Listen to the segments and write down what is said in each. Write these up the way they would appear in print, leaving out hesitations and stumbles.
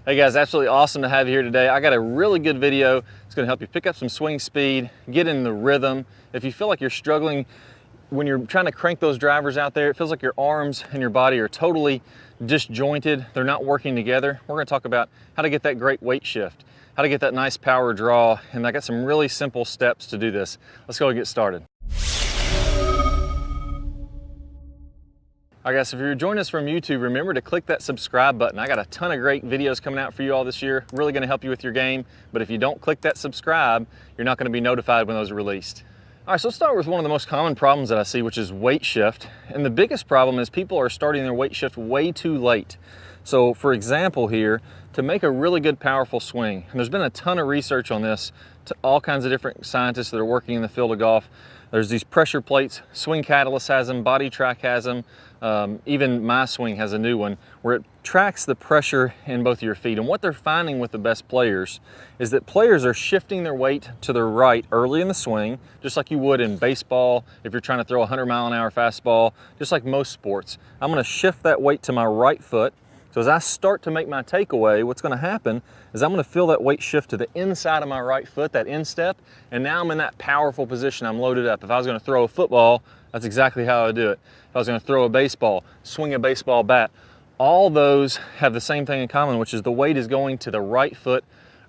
Hey guys, absolutely awesome to have you here today. I got a really good video. It's going to help you pick up some swing speed, get in the rhythm. If you feel like you're struggling when you're trying to crank those drivers out there, it feels like your arms and your body are totally disjointed. They're not working together. We're going to talk about how to get that great weight shift, how to get that nice power draw, and I got some really simple steps to do this. Let's go and get started. All right guys, if you're joining us from YouTube, remember to click that subscribe button. I got a ton of great videos coming out for you all this year, really gonna help you with your game. But if you don't click that subscribe, you're not gonna be notified when those are released. All right, so let's start with one of the most common problems that I see, which is weight shift. And the biggest problem is people are starting their weight shift way too late. So for example here, to make a really good powerful swing, and there's been a ton of research on this, to all kinds of different scientists that are working in the field of golf. There's these pressure plates, Swing Catalyst has them, Body Track has them, even My Swing has a new one where it tracks the pressure in both of your feet. And what they're finding with the best players is that players are shifting their weight to their right early in the swing, just like you would in baseball if you're trying to throw a 100-mile-an-hour fastball, just like most sports. I'm gonna shift that weight to my right foot. So as I start to make my takeaway, what's gonna happen is I'm gonna feel that weight shift to the inside of my right foot, that instep, and now I'm in that powerful position. I'm loaded up. If I was gonna throw a football, that's exactly how I would do it. If I was gonna throw a baseball, swing a baseball bat, all those have the same thing in common, which is the weight is going to the right foot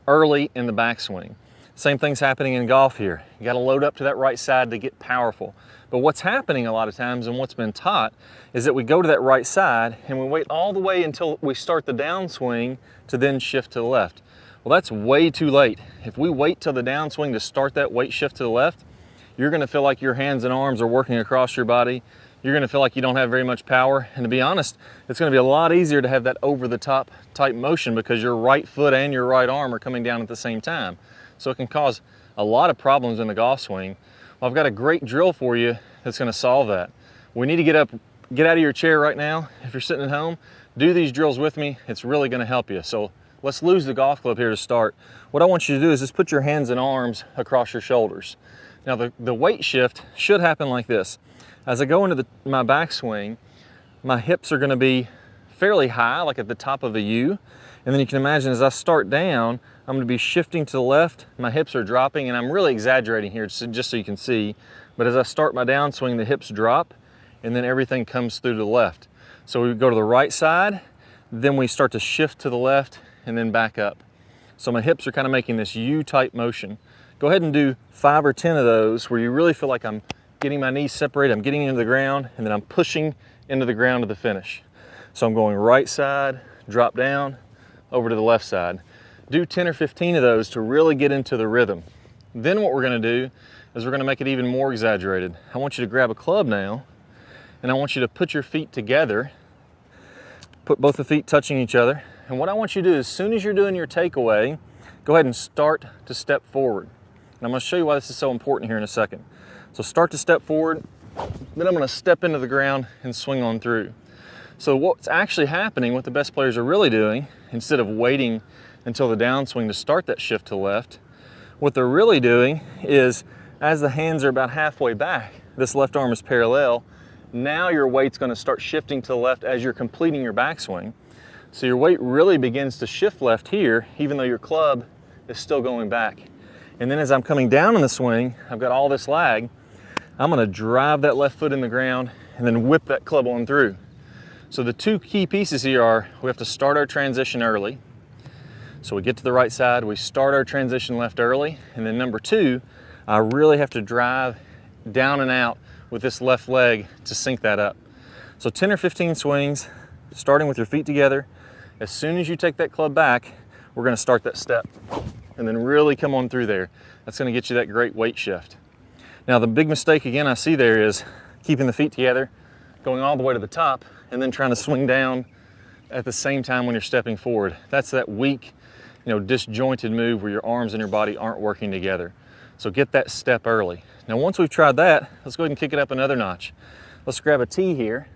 early in the backswing. Same thing's happening in golf here. You gotta load up to that right side to get powerful. But what's happening a lot of times and what's been taught is that we go to that right side and we wait all the way until we start the downswing to then shift to the left. Well, that's way too late. If we wait till the downswing to start that weight shift to the left, you're gonna feel like your hands and arms are working across your body. You're gonna feel like you don't have very much power. And to be honest, it's gonna be a lot easier to have that over the top type motion because your right foot and your right arm are coming down at the same time. So it can cause a lot of problems in the golf swing. Well, I've got a great drill for you that's gonna solve that. We need to get up, get out of your chair right now. If you're sitting at home, do these drills with me. It's really gonna help you. So let's lose the golf club here to start. What I want you to do is just put your hands and arms across your shoulders. Now the weight shift should happen like this. As I go into my backswing, my hips are gonna be fairly high, like at the top of a U. And then you can imagine as I start down, I'm gonna be shifting to the left, my hips are dropping, and I'm really exaggerating here just so you can see. But as I start my downswing, the hips drop, and then everything comes through to the left. So we go to the right side, then we start to shift to the left, and then back up. So my hips are kind of making this U-type motion. Go ahead and do 5 or 10 of those where you really feel like I'm getting my knees separated, I'm getting into the ground, and then I'm pushing into the ground to the finish. So I'm going right side, drop down, over to the left side. Do 10 or 15 of those to really get into the rhythm. Then what we're gonna do is we're gonna make it even more exaggerated. I want you to grab a club now, and I want you to put your feet together, put both the feet touching each other. And what I want you to do, as soon as you're doing your takeaway, go ahead and start to step forward. And I'm gonna show you why this is so important here in a second. So start to step forward, then I'm gonna step into the ground and swing on through. So what's actually happening, what the best players are really doing, instead of waiting until the downswing to start that shift to the left, what they're really doing is, as the hands are about halfway back, this left arm is parallel, now your weight's gonna start shifting to the left as you're completing your backswing. So your weight really begins to shift left here, even though your club is still going back. And then as I'm coming down in the swing, I've got all this lag, I'm gonna drive that left foot in the ground and then whip that club on through. So the two key pieces here are, we have to start our transition early. So we get to the right side, we start our transition left early, and then number 2, I really have to drive down and out with this left leg to sync that up. So 10 or 15 swings, starting with your feet together. As soon as you take that club back, we're gonna start that step and then really come on through there. That's gonna get you that great weight shift. Now the big mistake again I see there is keeping the feet together, going all the way to the top, and then trying to swing down at the same time when you're stepping forward. That's that weak, disjointed move where your arms and your body aren't working together. So get that step early. Now once we've tried that, let's go ahead and kick it up another notch. Let's grab a tee here.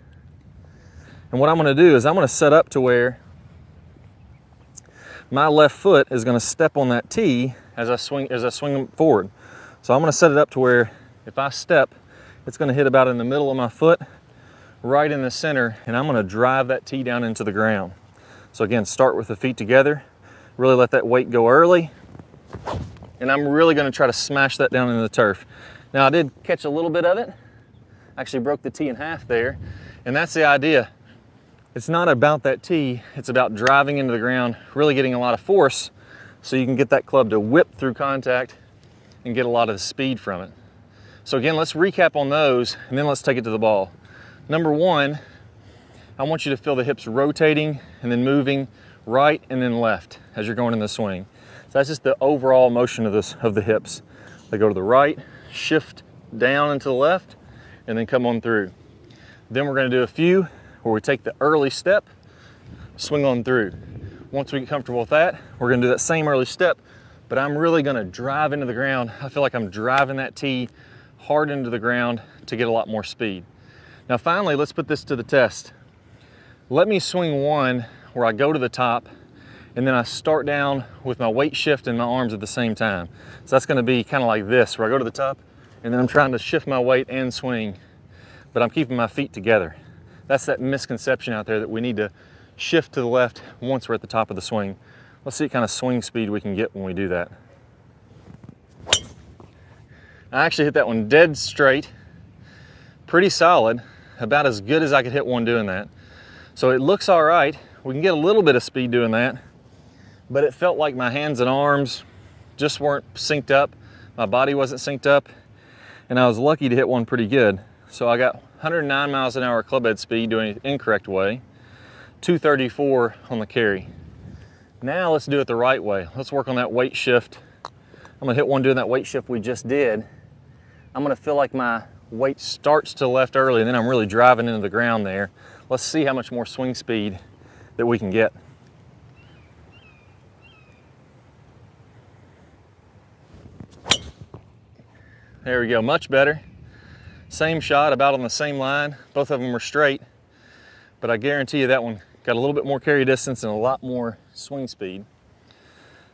And what I'm gonna do is I'm gonna set up to where my left foot is gonna step on that tee as I swing forward. So I'm gonna set it up to where if I step, it's gonna hit about in the middle of my foot, right in the center, and I'm gonna drive that tee down into the ground. So again, start with the feet together, Really let that weight go early. And I'm really gonna try to smash that down into the turf. Now I did catch a little bit of it. Actually broke the tee in half there. And that's the idea. It's not about that tee, it's about driving into the ground, really getting a lot of force so you can get that club to whip through contact and get a lot of the speed from it. So again, let's recap on those and then let's take it to the ball. Number one, I want you to feel the hips rotating and then moving right and then left as you're going in the swing. So that's just the overall motion of the hips. They go to the right, shift down and to the left, and then come on through. Then we're gonna do a few where we take the early step, swing on through. Once we get comfortable with that, we're gonna do that same early step, but I'm really gonna drive into the ground. I feel like I'm driving that tee hard into the ground to get a lot more speed. Now finally, let's put this to the test. Let me swing one where I go to the top and then I start down with my weight shift and my arms at the same time. So that's gonna be kind of like this, where I go to the top and then I'm trying to shift my weight and swing, but I'm keeping my feet together. That's that misconception out there that we need to shift to the left once we're at the top of the swing. Let's see what kind of swing speed we can get when we do that. I actually hit that one dead straight, pretty solid, about as good as I could hit one doing that. So it looks all right. We can get a little bit of speed doing that, but it felt like my hands and arms just weren't synced up. My body wasn't synced up, and I was lucky to hit one pretty good. So I got 109 miles an hour club head speed doing it the incorrect way, 234 on the carry. Now let's do it the right way. Let's work on that weight shift. I'm gonna hit one doing that weight shift we just did. I'm gonna feel like my weight starts to the left early and then I'm really driving into the ground there. Let's see how much more swing speed that we can get. There we go, much better. Same shot, about on the same line. Both of them were straight, but I guarantee you that one got a little bit more carry distance and a lot more swing speed.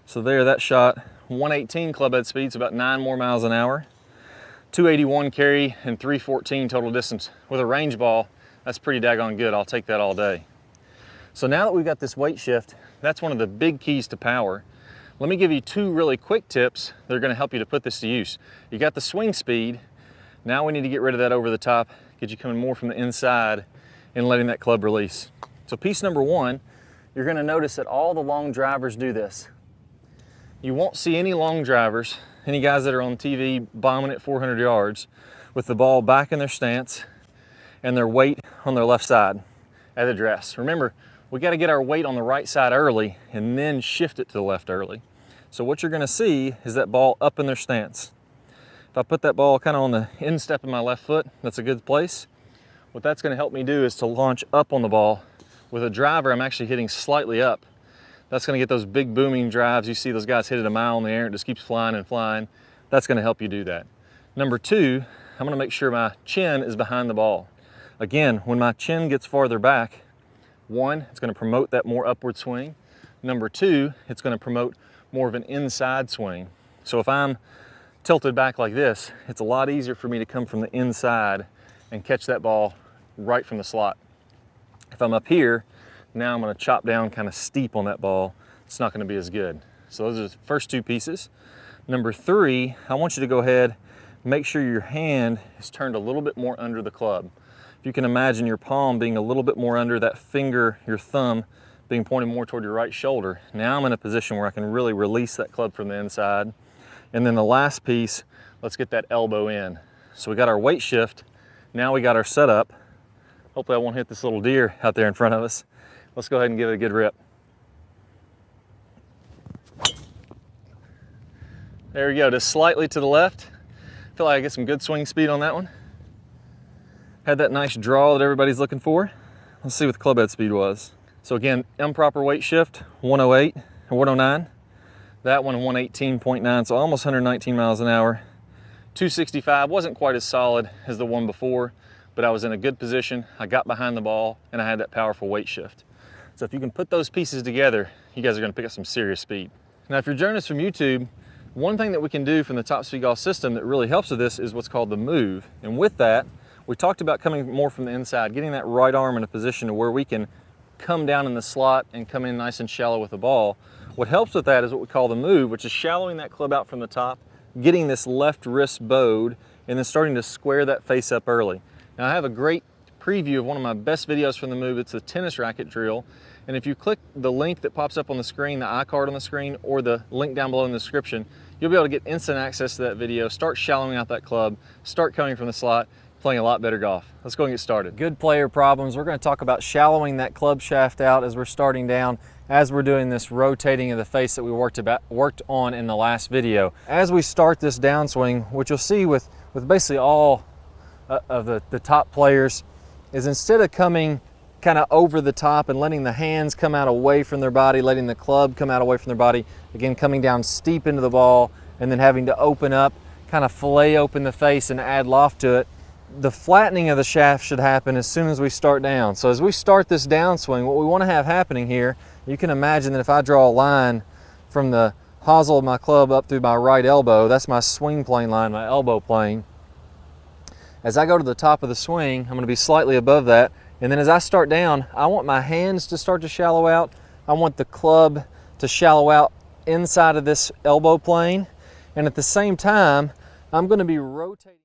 So there, that shot, 118 club head speed, so about 9 more miles an hour. 281 carry and 314 total distance. With a range ball, that's pretty daggone good. I'll take that all day. So now that we've got this weight shift, that's one of the big keys to power. Let me give you 2 really quick tips that are gonna help you to put this to use. You got the swing speed. Now we need to get rid of that over the top, get you coming more from the inside and letting that club release. So piece number 1, you're gonna notice that all the long drivers do this. You won't see any long drivers, any guys that are on TV bombing at 400 yards with the ball back in their stance and their weight on their left side at the dress. Remember, we gotta get our weight on the right side early and then shift it to the left early. So what you're gonna see is that ball up in their stance. If I put that ball kind of on the instep of my left foot, that's a good place. What that's gonna help me do is to launch up on the ball. With a driver, I'm actually hitting slightly up. That's gonna get those big booming drives. You see those guys hit it a mile in the air and it just keeps flying and flying. That's gonna help you do that. Number 2, I'm gonna make sure my chin is behind the ball. Again, when my chin gets farther back, 1, it's gonna promote that more upward swing. Number 2, it's gonna promote more of an inside swing. So if I'm tilted back like this, it's a lot easier for me to come from the inside and catch that ball right from the slot. If I'm up here, now I'm gonna chop down kind of steep on that ball. It's not gonna be as good. So those are the first 2 pieces. Number 3, I want you to go ahead, make sure your hand is turned a little bit more under the club. If you can imagine your palm being a little bit more under, that finger, your thumb, being pointed more toward your right shoulder. Now I'm in a position where I can really release that club from the inside. And then the last piece, let's get that elbow in. So we got our weight shift, now we got our setup. Hopefully I won't hit this little deer out there in front of us. Let's go ahead and give it a good rip. There we go, just slightly to the left. Feel like I get some good swing speed on that one. Had that nice draw that everybody's looking for. Let's see what the club head speed was. So again, improper weight shift, 108 and 109. That one 118.9, so almost 119 miles an hour. 265, wasn't quite as solid as the one before, but I was in a good position. I got behind the ball and I had that powerful weight shift. So if you can put those pieces together, you guys are gonna pick up some serious speed. Now, if you're joining us from YouTube, one thing that we can do from the Top Speed Golf system that really helps with this is what's called the move. And with that, we talked about coming more from the inside, getting that right arm in a position to where we can come down in the slot and come in nice and shallow with the ball. What helps with that is what we call the move, which is shallowing that club out from the top, getting this left wrist bowed, and then starting to square that face up early. Now I have a great preview of one of my best videos from the move. It's the tennis racket drill. And if you click the link that pops up on the screen, the iCard on the screen, or the link down below in the description, you'll be able to get instant access to that video, start shallowing out that club, start coming from the slot, playing a lot better golf. Let's go and get started. Good player problems. We're going to talk about shallowing that club shaft out as we're starting down, as we're doing this rotating of the face that we worked on in the last video. As we start this downswing, what you'll see with basically all of the top players is instead of coming kind of over the top and letting the hands come out away from their body, letting the club come out away from their body, again coming down steep into the ball and then having to open up, kind of fillet open the face and add loft to it, the flattening of the shaft should happen as soon as we start down. So as we start this downswing, what we want to have happening here, you can imagine that if I draw a line from the hosel of my club up through my right elbow, that's my swing plane line, my elbow plane. As I go to the top of the swing, I'm going to be slightly above that. And then as I start down, I want my hands to start to shallow out. I want the club to shallow out inside of this elbow plane. And at the same time, I'm going to be rotating.